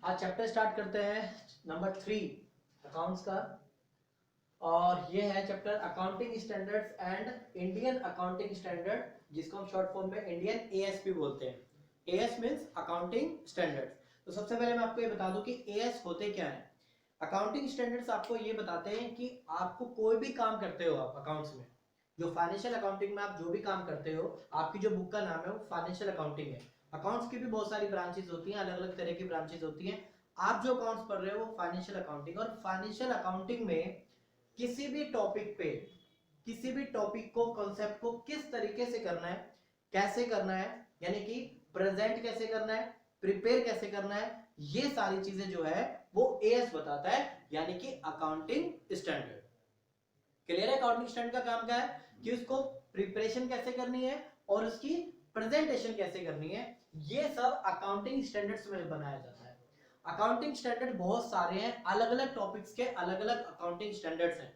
आज chapter start करते हैं नंबर 3 अकाउंट्स का। और ये है chapter accounting standards and Indian accounting standard, जिसको हम शॉर्ट फॉर्म में इंडियन एएसपी बोलते हैं। As means accounting standards. तो सबसे पहले मैं आपको ये बता दूं कि एएस होते क्या है। अकाउंटिंग स्टैंडर्ड्स आपको ये बताते हैं कि आपको कोई भी काम करते हो आप अकाउंट्स में, जो फाइनेंशियल अकाउंटिंग में आप जो भी काम करते हो, आपकी जो बुक का नाम है वो फाइनेंशियल अकाउंटिंग है। अकाउंट्स की भी बहुत सारी ब्रांचेस होती हैं, अलग अलग तरह की ब्रांचेस होती हैं। आप जो अकाउंट्स पढ़ रहे हो वो फाइनेंशियल अकाउंटिंग, और फाइनेंशियल अकाउंटिंग में किसी भी टॉपिक पे, किसी भी टॉपिक को, कॉन्सेप्ट को किस तरीके से करना है, कैसे करना है, यानी कि प्रेजेंट कैसे करना है, प्रिपेयर कैसे करना है, ये सारी चीजें जो है वो एएस बताता है, यानी कि अकाउंटिंग स्टैंडर्ड। क्लियर है? अकाउंटिंग स्टैंडर्ड का काम क्या है कि उसको प्रिपरेशन कैसे करनी है और उसकी प्रेजेंटेशन कैसे करनी है, ये सब अकाउंटिंग स्टैंडर्ड्स में बनाया जाता है। अकाउंटिंग स्टैंडर्ड बहुत सारे हैं, अलग अलग टॉपिक्स के अलग अलग अकाउंटिंग स्टैंडर्ड्स हैं।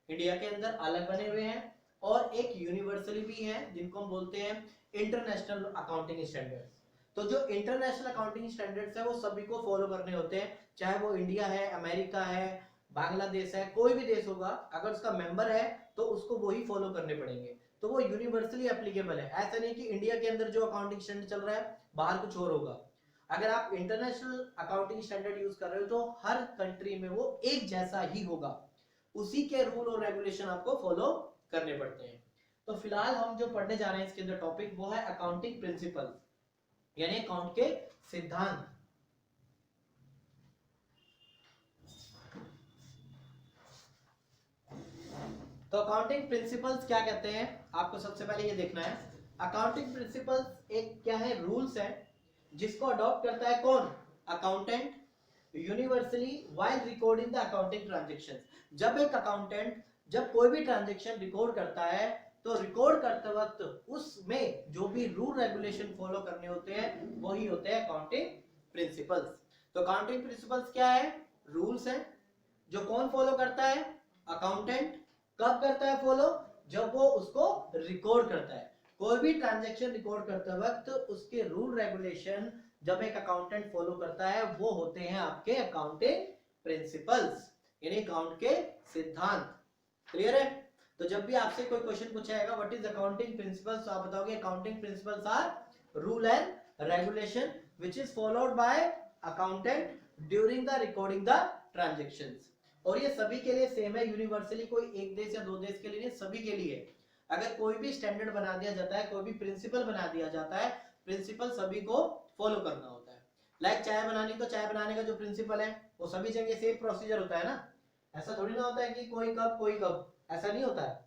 इंडिया के अंदर अलग बने हुए हैं और एक यूनिवर्सली भी है, जिनको हम बोलते हैं इंटरनेशनल अकाउंटिंग स्टैंडर्ड्स। तो जो इंटरनेशनल अकाउंटिंग स्टैंडर्ड्स है वो सभी को फॉलो करने होते हैं, चाहे वो इंडिया है, अमेरिका है, बांग्लादेश है, कोई भी देश होगा, अगर उसका मेंबर है तो उसको वही फॉलो करने पड़ेंगे। तो वो यूनिवर्सली एप्लीकेबल है। ऐसा नहीं कि इंडिया के अंदर जो अकाउंटिंग स्टैंडर्ड चल रहा है बाहर कुछ और होगा। अगर आप इंटरनेशनल अकाउंटिंग स्टैंडर्ड यूज कर रहे हो तो हर कंट्री में वो एक जैसा ही होगा, उसी के रूल और रेगुलेशन आपको फॉलो करने पड़ते हैं। तो फिलहाल हम जो पढ़ने जा रहे हैं इसके अंदर टॉपिक वो है अकाउंटिंग प्रिंसिपल, यानी अकाउंट के सिद्धांत। तो अकाउंटिंग प्रिंसिपल्स क्या कहते हैं, आपको सबसे पहले ये देखना है। अकाउंटिंग प्रिंसिपल्स एक क्या है, रूल्स है, जिसको अडॉप्ट करता है कौन? Accountant, universally while recording the accounting transactions. जब एक अकाउंटेंट जब कोई भी ट्रांजैक्शन रिकॉर्ड करता है तो रिकॉर्ड करते वक्त उसमें जो भी रूल रेगुलेशन फॉलो करने होते हैं वही होते हैं अकाउंटिंग प्रिंसिपल्स। तो अकाउंटिंग प्रिंसिपल्स क्या है? रूल्स है, जो कौन फॉलो करता है? अकाउंटेंट। कब करता है फॉलो? जब वो उसको रिकॉर्ड करता है। कोई भी ट्रांजैक्शन रिकॉर्ड करते वक्त उसके रूल रेगुलेशन जब एक अकाउंटेंट फॉलो करता है वो होते हैं आपके अकाउंटिंग प्रिंसिपल्स, यानी अकाउंट के सिद्धांत। क्लियर है? तो जब भी आपसे कोई क्वेश्चन पूछा जाएगा व्हाट इज अकाउंटिंग प्रिंसिपल्स, तो आप बताओगे accounting principles are rule and regulation which is followed by accountant during the recording the transactions. और ये सभी के लिए सेम है, यूनिवर्सली कोई एक देश या दो देश के लिए नहीं, सभी के लिए। अगर कोई भी स्टैंडर्ड बना दिया जाता है, कोई भी प्रिंसिपल बना दिया जाता है, प्रिंसिपल सभी को फॉलो करना होता है। लाइक चाय बनानी, तो चाय बनाने का जो प्रिंसिपल है वो सभी जगह सेम प्रोसीजर होता है ना। ऐसा थोड़ी ना होता है कि कोई कब कोई कब, ऐसा नहीं होता है।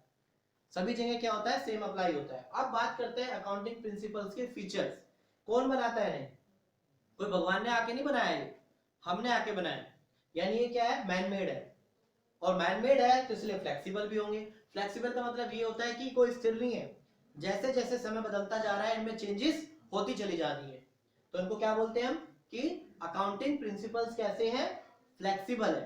सभी जगह क्या होता है? सेम अप्लाई होता है। अब बात करते हैं अकाउंटिंग प्रिंसिपल्स के फीचर्स। कौन बनाता है इन्हें? कोई भगवान ने आके नहीं बनाया है, हमने आके बनाया। यानी ये क्या है? मैनमेड है। और मैनमेड है तो इसलिए फ्लेक्सिबल भी होंगे। फ्लेक्सिबल का मतलब ये होता है कि कोई स्थिर नहीं है, जैसे जैसे समय बदलता जा रहा है इनमें चेंजेस होती चली जा रही है। तो इनको क्या बोलते हैं हम कि अकाउंटिंग प्रिंसिपल्स कैसे हैं? फ्लेक्सिबल है।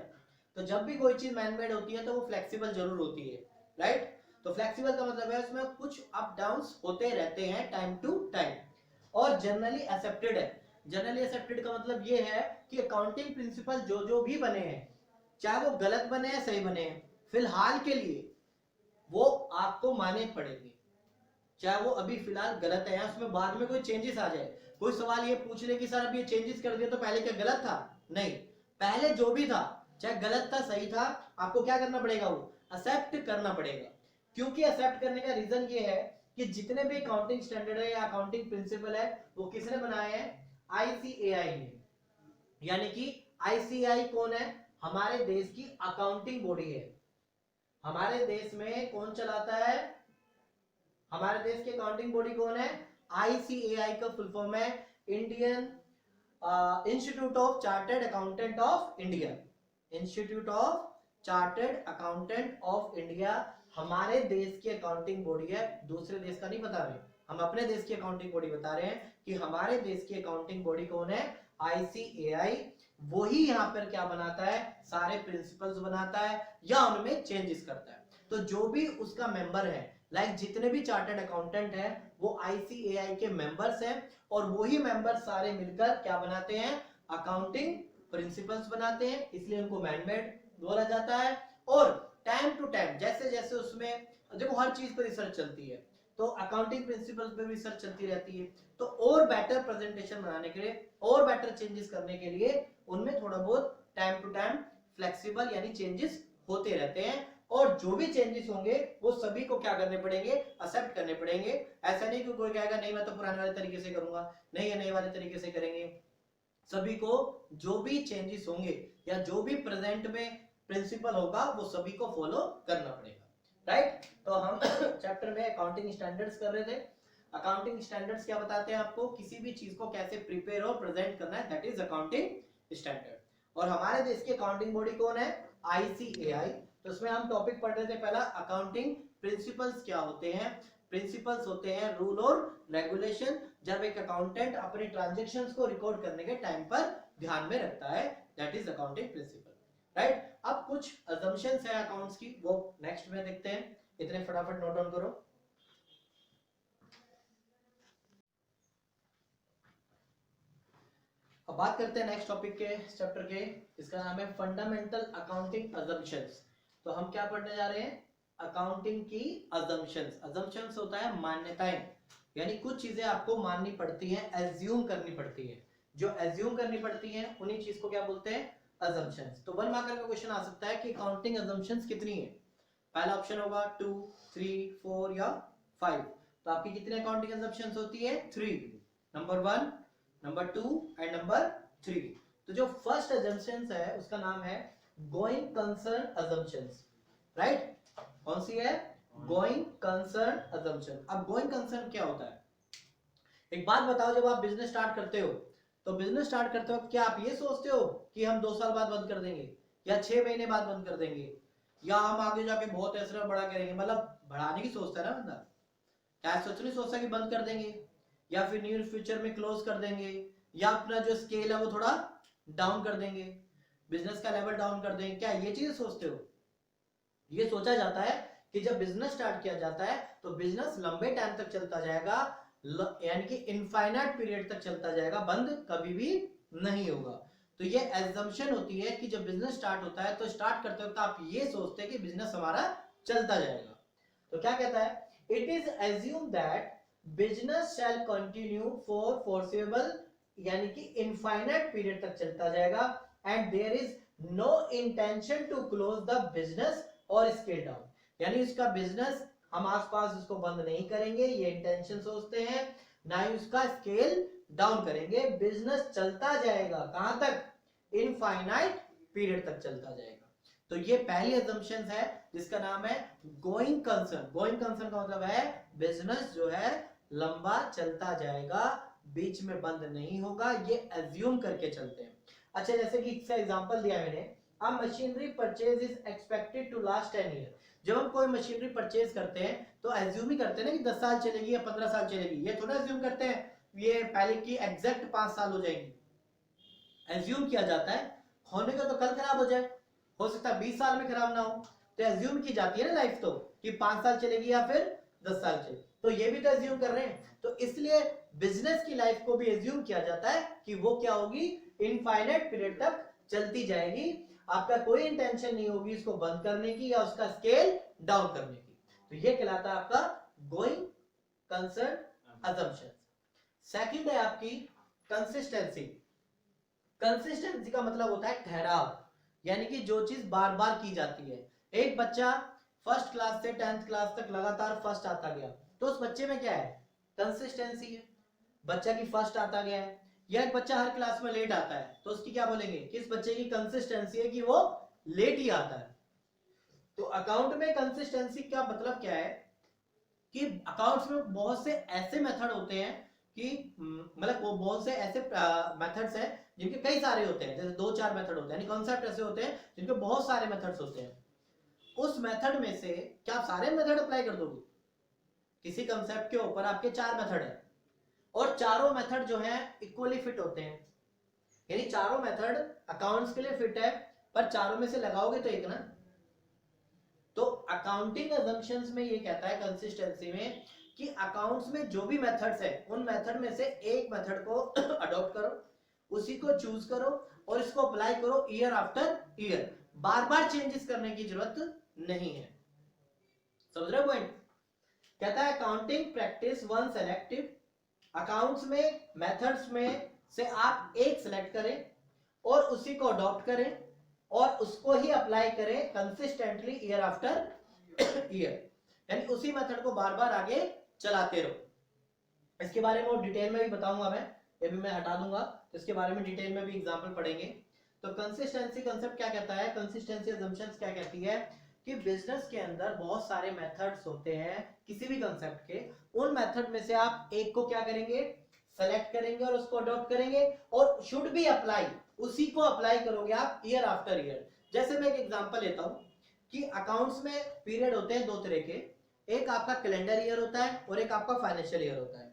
तो जब भी कोई चीज मैनमेड होती है तो वो फ्लेक्सिबल जरूर होती है, राइट? तो फ्लेक्सिबल का मतलब है उसमें कुछ अप डाउन्स होते रहते हैं टाइम टू टाइम। और जनरली एक्सेप्टेड है। जनरली एक्सेप्टेड का मतलब ये है कि अकाउंटिंग प्रिंसिपल जो जो भी बने हैं, चाहे वो गलत बने हैं सही बने हैं, फिलहाल के लिए वो आपको माने पड़ेंगे। चाहे वो अभी फिलहाल गलत है, उसमें बाद में कोई चेंजेस आ जाए, कोई सवाल ये पूछ ले कि सर अब ये चेंजेस कर दिया तो पहले क्या गलत था? नहीं, पहले जो भी था, चाहे गलत था सही था, आपको क्या करना पड़ेगा? वो एक्सेप्ट करना पड़ेगा। क्योंकि एक्सेप्ट करने का रीजन ये है कि जितने भी अकाउंटिंग स्टैंडर्ड है या अकाउंटिंग प्रिंसिपल है वो किसने बनाए हैं? आईसीएआई ने। यानी कि आईसीएआई कौन है? हमारे देश की अकाउंटिंग बॉडी है। हमारे देश में कौन चलाता है? हमारे देश की अकाउंटिंग बॉडी कौन है? आईसीएआई का फुल फॉर्म है Indian institute of chartered accountant of India. Institute of chartered accountant of India हमारे देश की अकाउंटिंग बॉडी है, दूसरे देश का नहीं बता रहे, हम अपने देश की अकाउंटिंग बॉडी बता रहे हैं कि हमारे देश की अकाउंटिंग बॉडी कौन है? आईसीएआई। वही यहाँ पर क्या बनाता है? सारे प्रिंसिपल्स बनाता है या उनमें चेंजेस करता है। तो जो भी उसका मेंबर है, लाइक जितने भी चार्टर्ड अकाउंटेंट है वो आईसीएआई के मेंबर्स हैं, और वही मेंबर सारे मिलकर क्या बनाते हैं? अकाउंटिंग प्रिंसिपल्स बनाते हैं, इसलिए उनको मैन मेड बोला जाता है। और टाइम टू टाइम जैसे जैसे उसमें देखो हर चीज पर रिसर्च चलती है, तो अकाउंटिंग प्रिंसिपल्स पे भी रिसर्च चलती रहती है, तो और बेटर प्रेजेंटेशन बनाने के लिए और बेटर चेंजेस करने के लिए उनमें थोड़ा बहुत टाइम टू टाइम फ्लेक्सिबल यानी चेंजेस होते रहते हैं। और जो भी चेंजेस होंगे वो सभी को क्या करने पड़ेंगे, एक्सेप्ट करने पड़ेंगे। ऐसा नहीं कि कोई कहेगा नहीं मैं तो पुराने वाले तरीके से करूंगा, नहीं ये नए वाले तरीके से करेंगे। सभी को जो भी चेंजेस होंगे या जो भी प्रेजेंट में प्रिंसिपल होगा वो सभी को फॉलो करना पड़ेगा, राइट। तो हम चैप्टर में अकाउंटिंग स्टैंडर्ड्स कर रहे थे। अकाउंटिंग स्टैंडर्ड्स क्या बताते हैं आपको, किसी भी चीज को कैसे प्रिपेयर और प्रेजेंट करना है, दैट इज अकाउंटिंग स्टैंडर्ड। और हमारे देश की अकाउंटिंग बॉडी कौन है, ICAI। तो उसमें हम टॉपिक पढ़ रहे थे पहला अकाउंटिंग प्रिंसिपल्स क्या होते हैं। प्रिंसिपल्स होते हैं रूल और रेगुलेशन, जब एक अकाउंटेंट अपने ट्रांजैक्शंस को रिकॉर्ड करने के टाइम पर ध्यान में रखता है, that is accounting principle, right. अब कुछ असम्पशंस है अकाउंट्स की, वो नेक्स्ट में देखते हैं, इतने फटाफट नोट डाउन करो। अब बात करते हैं नेक्स्ट टॉपिक के चैप्टर के, इसका नाम है फंडामेंटल अकाउंटिंग असम्पशंस। तो हम क्या पढ़ने जा रहे हैं, अकाउंटिंग की असम्पशंस। असम्पशंस होता है मान्यताएं, यानी कुछ चीजें आपको माननी पड़ती हैं, एज्यूम करनी पड़ती है। जो एज्यूम करनी पड़ती हैं उन्हीं चीज को क्या बोलते हैं, असम्पशंस। तो 1 मार्कर का क्वेश्चन आ सकता है कि अकाउंटिंग असम्पशंस कितनी है। पहला ऑप्शन होगा 2, 3, 4 या 5। तो आपकी कितने अकाउंटिंग असम्पशंस होती है, 3। Number 1, number 2 and number 3। तो जो फर्स्ट असम्पशंस है उसका नाम है गोइंग कंसर्न असम्पशंस, राइट। कौन सी है, गोइंग कंसर्न असम्पशन। अब गोइंग कंसर्न क्या होता है, एक बात बताओ, जब आप बिजनेस स्टार्ट करते हो तो बिजनेस स्टार्ट करते हो क्या आप ये सोचते हो कि हम 2 साल बाद बंद कर देंगे या 6 महीने बाद बंद कर देंगे या हम आगे जाके बहुत ऐसा बड़ा करेंगे, मतलब बढ़ाने की सोचता है ना बंदा, क्या सोच नहीं सोचता कि बंद कर देंगे या फिर नियर फ्यूचर में क्लोज कर देंगे या अपना जो स्केल है वो थोड़ा डाउन कर देंगे, बिजनेस का लेवल डाउन कर देंगे, क्या ये चीजें सोचते हो। ये सोचा जाता है कि जब बिजनेस स्टार्ट किया जाता है तो बिजनेस लंबे टाइम तक चलता जाएगा, यानी कि इनफाइनाइट पीरियड तक चलता जाएगा, बंद कभी भी नहीं होगा। तो ये एजम्पशन होती है कि जब बिजनेस स्टार्ट होता है तो स्टार्ट करते वक्त आप ये सोचते हैं कि बिजनेस हमारा चलता जाएगा। तो क्या कहता है, it is assume that business shall continue for foreseeable, यानी कि इनफाइनाइट पीरियड तक चलता जाएगा, and there is no intention to close the business और स्केल डाउन, यानी उसका बिजनेस हम आसपास उसको बंद नहीं करेंगे, ये इंटेंशन सोचते हैं, ना ही उसका स्केल डाउन करेंगे, बिजनेस चलता जाएगा कहां तक, इनफाइनाइट पीरियड तक चलता जाएगा। तो ये पहली असम्पशन है जिसका नाम है गोइंग कंसर्न। गोइंग कंसर्न का मतलब है बिजनेस जो है लंबा चलता जाएगा, बीच में बंद नहीं होगा, ये एज्यूम करके चलते हैं। अच्छा, जैसे कि इसका एग्जांपल दिया मैंने, a machinery purchase is expected to last 10 year. जब हम कोई मशीनरी परचेज करते हैं तो एज्यूम ही करते हैं ना कि 10 साल चलेगी या 15 साल चलेगी, ये थोड़ा एज्यूम करते हैं ये पहले की एग्जैक्ट 5 साल हो जाएगी। एज्यूम किया जाता है, होने का तो कल खराब हो जाए, हो सकता है 20 साल में खराब ना हो, तो एज्यूम की जाती है ना लाइफ तो कि 5 साल चलेगी या फिर 10 साल चलेगी, तो ये भी तो एज्यूम कर रहे हैं। तो इसलिए बिजनेस की लाइफ को भी एज्यूम किया जाता है कि वो क्या होगी, इनफाइनाइट पीरियड तक चलती जाएगी, आपका कोई इंटेंशन नहीं होगी इसको बंद करने की या उसका स्केल डाउन करने की। तो ये कहलाता है आपका गोइंग कंसर्न असम्पशन। सेकंड है आपकी कंसिस्टेंसी। कंसिस्टेंसी का मतलब होता है ठहराव, यानी कि जो चीज बार बार की जाती है। एक बच्चा फर्स्ट क्लास से 10th क्लास तक लगातार फर्स्ट आता गया, तो उस बच्चे में क्या है, कंसिस्टेंसी है, बच्चा की फर्स्ट आता गया है। या एक बच्चा हर क्लास में लेट आता है तो उसकी क्या बोलेंगे कि इस बच्चे की कंसिस्टेंसी है कि वो लेट ही आता है। तो अकाउंट में कंसिस्टेंसी का मतलब क्या है कि अकाउंट्स में बहुत से ऐसे मेथड होते हैं कि मतलब वो बहुत से ऐसे मेथड्स हैं जिनके कई सारे होते हैं, जैसे 2-4 मेथड होते हैं, यानी कॉन्सेप्ट ऐसे होते हैं जिनके बहुत सारे मेथड्स होते हैं। उस मेथड में से क्या आप सारे मेथड अप्लाई कर दोगे, किसी कॉन्सेप्ट के ऊपर आपके 4 मेथड है और चारों मेथड जो है इक्वली फिट होते हैं, यानी चारों मेथड अकाउंट्स के लिए फिट है, पर चारों में से लगाओगे तो एक ना। तो अकाउंटिंग असम्पशंस में ये कहता है कंसिस्टेंसी में कि अकाउंट्स में जो भी मेथड्स है उन मेथड में से एक मेथड को अडॉप्ट करो उसी को चूज करो और इसको अप्लाई करो ईयर आफ्टर ईयर। बार बार चेंजेस करने की जरूरत नहीं है। समझ रहे हो पॉइंट? कहता है accounting practice one selective, accounts में मेथड्स में से आप एक सिलेक्ट करें और उसी को अडॉप्ट करें और उसको ही अप्लाई करें कंसिस्टेंटली ईयर आफ्टर ईयर, यानी उसी मेथड को बार बार आगे चलाते रहो। इसके बारे में और डिटेल में भी बताऊंगा मैं, ये भी मैं हटा दूंगा, तो इसके बारे में डिटेल में भी एग्जांपल पढ़ेंगे। तो कंसिस्टेंसी कांसेप्ट क्या कहता है, कंसिस्टेंसी अजम्पशंस क्या कहती है कि बिजनेस के अंदर बहुत सारे मेथड्स होते हैं किसी भी कांसेप्ट के, उन मेथड में से आप एक को क्या करेंगे, सेलेक्ट करेंगे और उसको अडॉप्ट करेंगे और शुड बी अप्लाई, उसी को अप्लाई करोगे आप ईयर आफ्टर ईयर। जैसे मैं एक एग्जांपल लेता हूं कि अकाउंट्स में पीरियड होते हैं दो तरह के, एक आपका कैलेंडर ईयर होता है और एक आपका फाइनेंशियल ईयर होता है।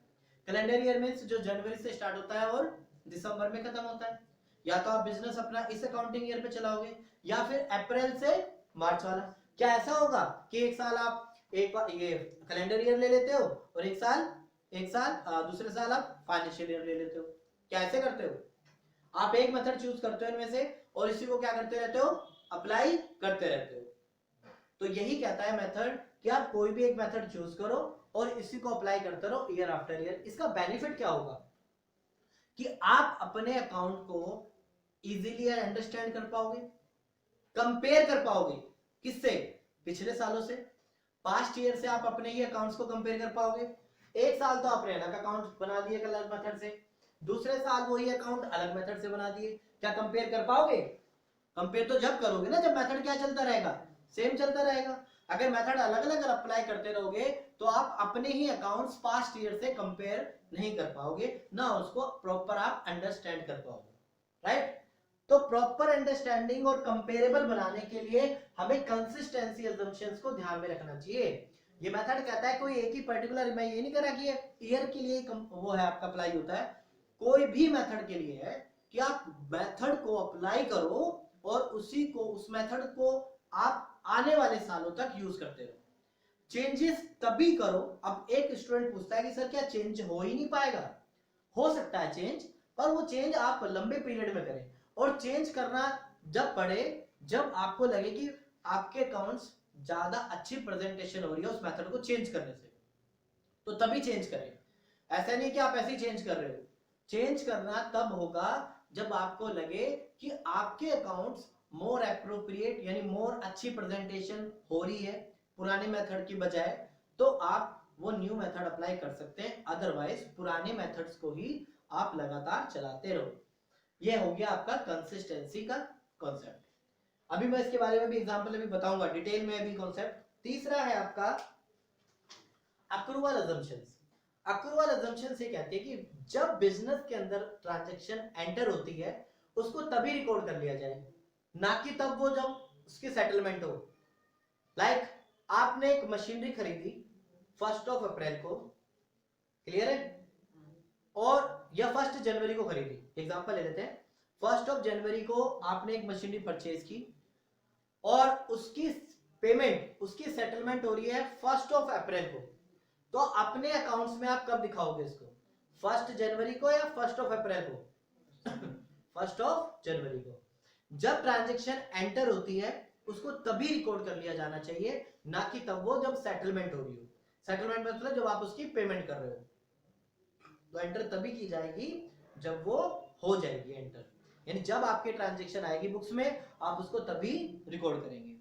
कैलेंडर ईयर मींस जो जनवरी से स्टार्ट होता है और दिसंबर में खत्म होता है। या तो आप बिजनेस अपना इस अकाउंटिंग ईयर पे चलाओगे या फिर अप्रैल से मार्च वाला। क्या ऐसा होगा कि एक साल आप एक ये कैलेंडर ईयर ले लेते हो और एक साल दूसरे साल आप फाइनेंशियल ईयर ले लेते हो? क्या ऐसे करते हो? आप एक मेथड चूज करते हो इनमें से और इसी को क्या करते रहते हो, अप्लाई करते रहते हो। तो यही कहता है मेथड कि आप कोई भी एक मेथड चूज करो और इसी को अप्लाई करते रहो ईयर आफ्टर ईयर। इसका बेनिफिट क्या होगा कि आप अपने अकाउंट को इजीली अंडरस्टैंड कर पाओगे, कंपेयर कर पाओगे किससे, पिछले सालों से, पास्ट ईयर से आप अपने ही अकाउंट्स को कंपेयर कर पाओगे। एक साल तो आपने अलग अकाउंट बना दिए अलग मेथड से, दूसरे साल वही अकाउंट अलग मेथड से बना दिए, क्या कंपेयर कर पाओगे? कंपेयर तो जब करोगे ना जब मेथड क्या चलता रहेगा, सेम चलता रहेगा। अगर मेथड अलग अलग अप्लाई करते रहोगे तो आप अपने ही अकाउंट्स पास्ट ईयर से कंपेयर नहीं कर पाओगे, ना उसको प्रॉपर आप अंडरस्टैंड कर पाओगे, राइट? तो प्रॉपर अंडरस्टैंडिंग और कंपेरेबल बनाने के लिए हमें कंसिस्टेंसी अजम्पशंस को ध्यान में रखना चाहिए। ये मेथड कहता है कोई एक ही पर्टिकुलर, मैं ये नहीं कह रहा कि ईयर के लिए वो है आपका अप्लाई होता है, कोई भी मेथड के लिए है कि आप मेथड को अप्लाई करो और उसी को, उस मेथड को आप आने वाले सालों तक यूज करते रहो। चेंजेस तभी करो। अब एक स्टूडेंट पूछता है कि सर क्या चेंज हो ही नहीं पाएगा? हो सकता है चेंज, पर वो चेंज आप लंबे पीरियड में करें और चेंज करना जब पड़े, जब आपको लगे कि आपके अकाउंट्स ज्यादा अच्छी प्रेजेंटेशन हो रही है उस मेथड को चेंज करने से, तो तभी चेंज करें। ऐसा नहीं कि आप ऐसे ही चेंज कर रहे हो। चेंज करना तब होगा जब आपको लगे कि आपके अकाउंट्स मोर एप्रोप्रिएट, यानी मोर अच्छी प्रेजेंटेशन हो रही है पुराने मेथड की बजाय, तो आप वो न्यू मेथड अप्लाई कर सकते हैं। अदरवाइज पुराने मेथड्स को ही आप लगातार चलाते रहो। ये हो गया आपका कंसिस्टेंसी का कॉन्सेप्ट। अभी मैं इसके बारे में भी एग्जांपल अभी बताऊंगा डिटेल में अभी कॉन्सेप्ट। तीसरा है आपका अक्रूवल अजम्पशंस। अक्रूवल अजम्पशन से कहते हैं कि जब बिजनेस के अंदर ट्रांजैक्शन एंटर होती है उसको तभी रिकॉर्ड कर लिया जाए, ना कि तब वो जब उसकी सेटलमेंट हो। लाइक आपने एक मशीनरी खरीदी 1 अप्रैल को, क्लियर है, और या 1 जनवरी को खरीदी, एग्जांपल ले लेते हैं। 1 जनवरी को आपने एक मशीनरी परचेज की और उसकी पेमेंट, उसकी सेटलमेंट हो रही है 1 अप्रैल को, तो अपने अकाउंट्स में आप कब दिखाओगे इसको, 1 जनवरी को या 1 अप्रैल को? 1 जनवरी को। जब ट्रांजैक्शन एंटर होती है उसको तभी रिकॉर्ड कर लिया जाना चाहिए, ना कि तब वो जब सेटलमेंट हो रही हो। सेटलमेंट मतलब जब आप उसकी पेमेंट कर रहे हो, तो एंटर तभी की जाएगी जब वो हो जाएगी एंटर, यानी जब आपके ट्रांजैक्शन आएगी बुक्स में आप उसको तभी रिकॉर्ड करेंगे।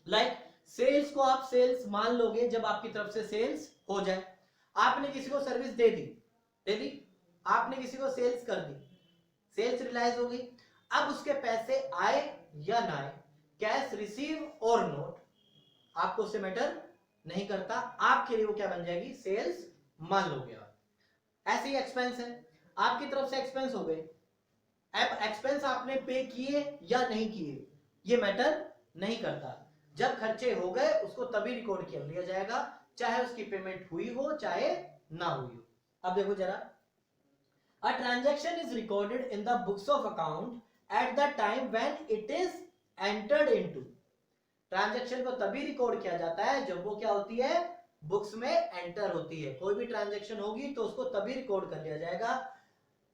लाइक सेल्स को आप सेल्स मान लोगे जब आपकी तरफ से सेल्स हो जाए। आपने किसी को सर्विस दे दी, आपने किसी को सेल्स कर दी, सेल्स रियलाइज हो गई, अब उसके पैसे आए या ना आए, कैश रिसीव और नोट, आपको उससे मैटर नहीं करता, आपके लिए वो क्या बन जाएगी, सेल्स मान लोगे आप। ऐसे ही एक्सपेंस है, आपकी तरफ से एक्सपेंस हो गए, अब एक्सपेंस आपने पे किए या नहीं किए ये मैटर नहीं करता, जब खर्चे हो गए उसको तभी रिकॉर्ड कर लिया जाएगा, चाहे उसकी पेमेंट हुई हो चाहे ना हुई हो। अब देखो जरा, a transaction is recorded in the books of account at the time when it is entered into। Transaction को तभी रिकॉर्ड किया जाता है जब वो क्या होती है, बुक्स में एंटर होती है। कोई भी ट्रांजैक्शन होगी तो उसको तभी रिकॉर्ड कर लिया जाएगा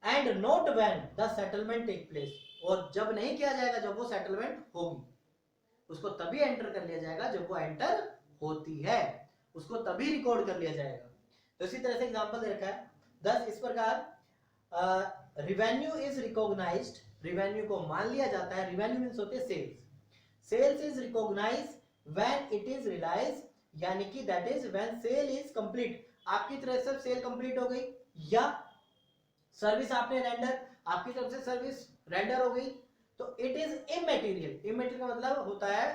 and not when the settlement take place, और जब नहीं किया जाएगा जब वो सेटलमेंट होगी, उसको तभी एंटर कर लिया जाएगा जब वो एंटर होती है, उसको तभी रिकॉर्ड कर लिया जाएगा। तो इसी तरह से एग्जांपल दे रखा है। दस इस प्रकार रिवेन्यू इज रिकॉग्नाइज्ड, रिवेन्यू को मान लिया जाता है, रिवेन्यू मींस होते हैं sales, sales is recognised when it is realised, यानी कि that is when sale is complete, आपकी तरफ से सेल कंप्लीट हो गई या सर्विस आपने रेंडर, आपकी तरफ से सर्विस रेंडर हो गई, तो इट इज इमैटेरियल, इमैटेरियल का मतलब होता है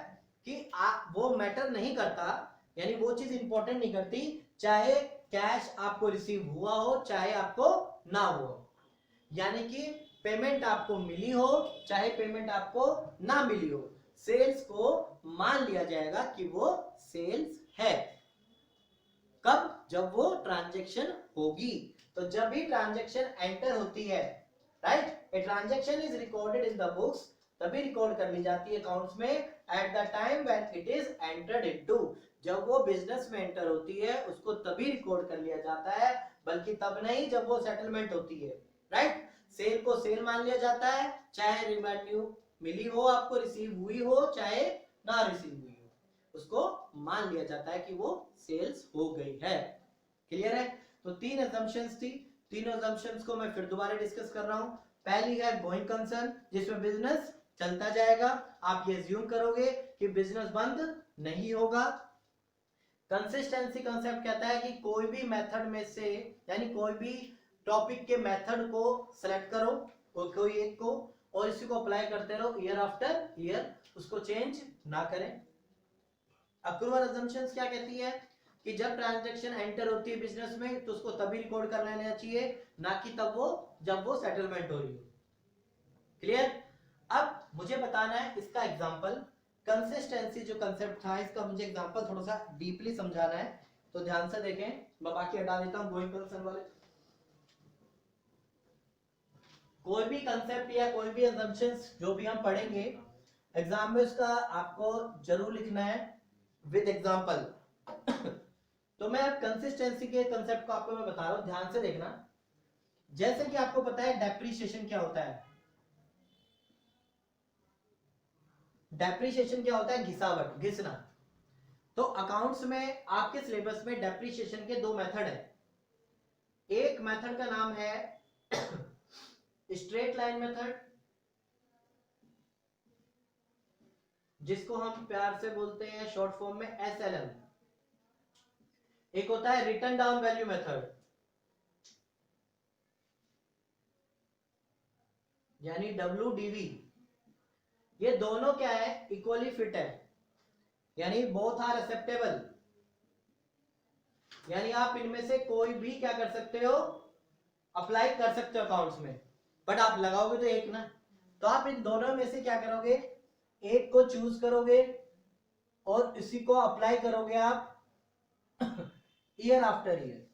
कि वो मैटर नहीं करता, यानी वो चीज इंपॉर्टेंट नहीं करती, चाहे कैश आपको रिसीव हुआ हो चाहे आपको ना हुआ हो, यानी कि पेमेंट आपको मिली हो चाहे पेमेंट आपको ना मिली हो, सेल्स को मान लिया जाएगा कि वो सेल्स है। कब? जब वो ट्रांजैक्शन होगी। तो जब भी ट्रांजैक्शन एंटर होती है, right, a transaction is recorded in the books, तभी रिकॉर्ड कर ली जाती है अकाउंट्स में, at the time when it is entered into, जब वो बिजनेस में एंटर होती है उसको तभी रिकॉर्ड कर लिया जाता है, बल्कि तब नहीं जब वो सेटलमेंट होती है, राइट। सेल को सेल मान लिया जाता है, चाहे रिवेन्यू मिली हो, आपको रिसीव हुई हो चाहे ना रिसीव हुई हो, उसको मान लिया जाता है कि वो सेल्स हो गई है। क्लियर है? तो तीन असम्पशंस थी, तीनों असम्पशंस को मैं फिर दोबारा डिस्कस कर रहा हूं। पहली है गोइंग कंसर्न, जिसमें बिजनेस चलता जाएगा, आप ये अज्यूम करोगे कि बिजनेस बंद नहीं होगा। कंसिस्टेंसी कंसेप्ट कहता है कि कोई भी मेथड में से, यानी कोई भी टॉपिक के मेथड को सिलेक्ट करो, कोई एक को, और इसी को अप्लाई करते रहो ईयर आफ्टर ईयर, उसको चेंज ना करें। अक्रूवल असम्पशंस क्या कहती है कि जब ट्रांजैक्शन एंटर होती है बिजनेस में तो उसको तभी रिकॉर्ड कर लेना चाहिए, ना कि तब वो जब वो सेटलमेंट हो रही हो। क्लियर? अब मुझे बताना है इसका एग्जांपल, कंसिस्टेंसी जो कंसेप्ट था इसका मुझे एग्जांपल थोड़ा सा डीपली समझाना है, तो ध्यान से देखें। मैं बाकी हटा देता हूं गोइंग कंसर्न वाले। कोई भी कंसेप्ट या कोई भी असम्पशंस जो भी हम पढ़ेंगे एग्जाम में, उसका आपको जरूर लिखना है विद एग्जांपल। तो मैं अब कंसिस्टेंसी के कंसेप्ट को आपको मैं बता रहा हूं, ध्यान से देखना। जैसे कि आपको पता है डेप्रिसिएशन क्या होता है, डेप्रिसिएशन क्या होता है? घिसावट, घिसना। तो अकाउंट्स में आपके सिलेबस में डेप्रिसिएशन के दो मेथड है। एक मेथड का नाम है स्ट्रेट लाइन मेथड, जिसको हम प्यार से बोलते हैं शॉर्ट फॉर्म में SLM। एक होता है रिटन डाउन वैल्यू मेथड, यानी WDV। ये दोनों क्या है? इक्वली फिट है, यानी बोथ आर एक्सेप्टेबल, यानी आप इनमें से कोई भी क्या कर सकते हो? अप्लाई कर सकते हो अकाउंट्स में, बट आप लगाओगे तो एक ना, तो आप इन दोनों में से क्या करोगे? एक को चूज करोगे और इसी को अप्लाई करोगे आप ईयर आफ्टर ईयर।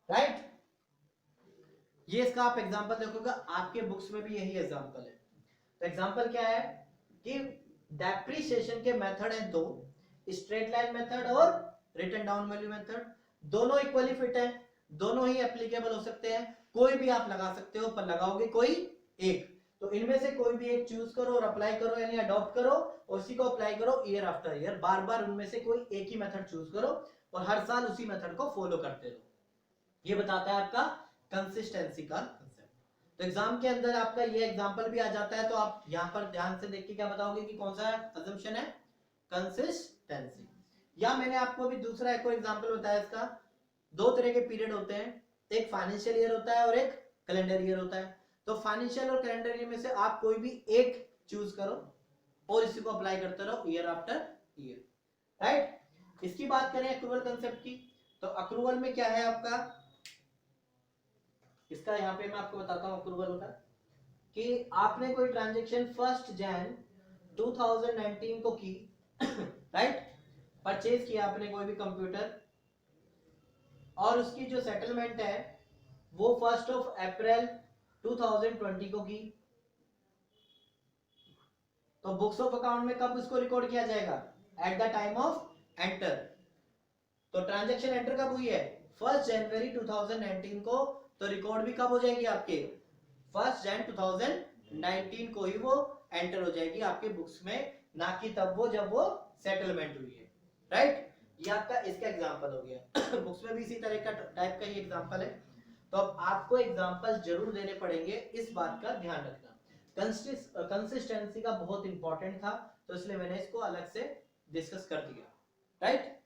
राइट? ये इसका आप एग्जांपल देखोगे, आपके बुक्स में भी यही एग्जांपल है। तो एग्जांपल क्या है कि डेप्रिसिएशन के मेथड है दो, स्ट्रेट लाइन मेथड और रिटन डाउन वैल्यू मेथड। दोनों इक्वली फिट है, दोनों ही एप्लीकेबल हो सकते हैं, कोई भी आप लगा सकते हो, पर लगाओगे कोई एक। तो इनमें से कोई भी एक चूज करो और अप्लाई करो, यानी अडॉप्ट करो और उसी को अप्लाई करो ईयर आफ्टर ईयर। बार बार उनमें से कोई एक ही मेथड चूज करो और हर साल उसी मेथड को फॉलो करते रहो। ये बताता है आपका कंसिस्टेंसी का कंसेप्ट। तो एग्जाम के अंदर आपका ये एग्जांपल भी आ जाता है, तो आप यहाँ पर ध्यान से देख के क्या बताओगे कि कौन सा असम्पशन है? कंसिस्टेंसी। या मैंने आपको भी दूसरा एक और एग्जांपल बताया इसका। दो तरह के पीरियड होते हैं, एक फाइनेंशियल ईयर होता है और एक कैलेंडर ईयर होता है। तो फाइनेंशियल और कैलेंडर ईयर में से आप कोई भी एक चूज करो और इसी को अप्लाई करते रहो ईयर आफ्टर ईयर। राइट? इसकी बात करें अक्रूवल कंसेप्ट की, तो अक्रूवल में क्या है आपका? इसका यहाँ पे मैं आपको बताता हूँ अक्रूवल का, कि आपने कोई ट्रांजेक्शन 1 जनवरी 2019 को की, राइट? परचेज किया आपने कोई भी कंप्यूटर, और उसकी जो सेटलमेंट है वो 1 अप्रैल 2020 को की। तो बुक्स ऑफ अकाउंट में कब उसको रिकॉर्ड किया जाएगा? At the time of enter. तो ट्रांजैक्शन एंटर कब हुई है 1 जनवरी 2019 को, तो रिकॉर्ड भी कब हो जाएगी आपके 1 जन 2019 को ही वो एंटर हो जाएगी आपके बुक्स में, ना कि तब वो जब वो सेटलमेंट हुई है, राइट। ये आपका इसका एग्जांपल हो गया। बुक्स में भी इसी तरह का टाइप का ही एग्जांपल है। तो अब आपको एग्जांपल जरूर देने पड़ेंगे, इस बात का ध्यान रखना। कंसिस्टेंसी का बहुत इंपॉर्टेंट था, तो इसलिए मैंने इसको अलग से डिस्कस कर दिया, राइट।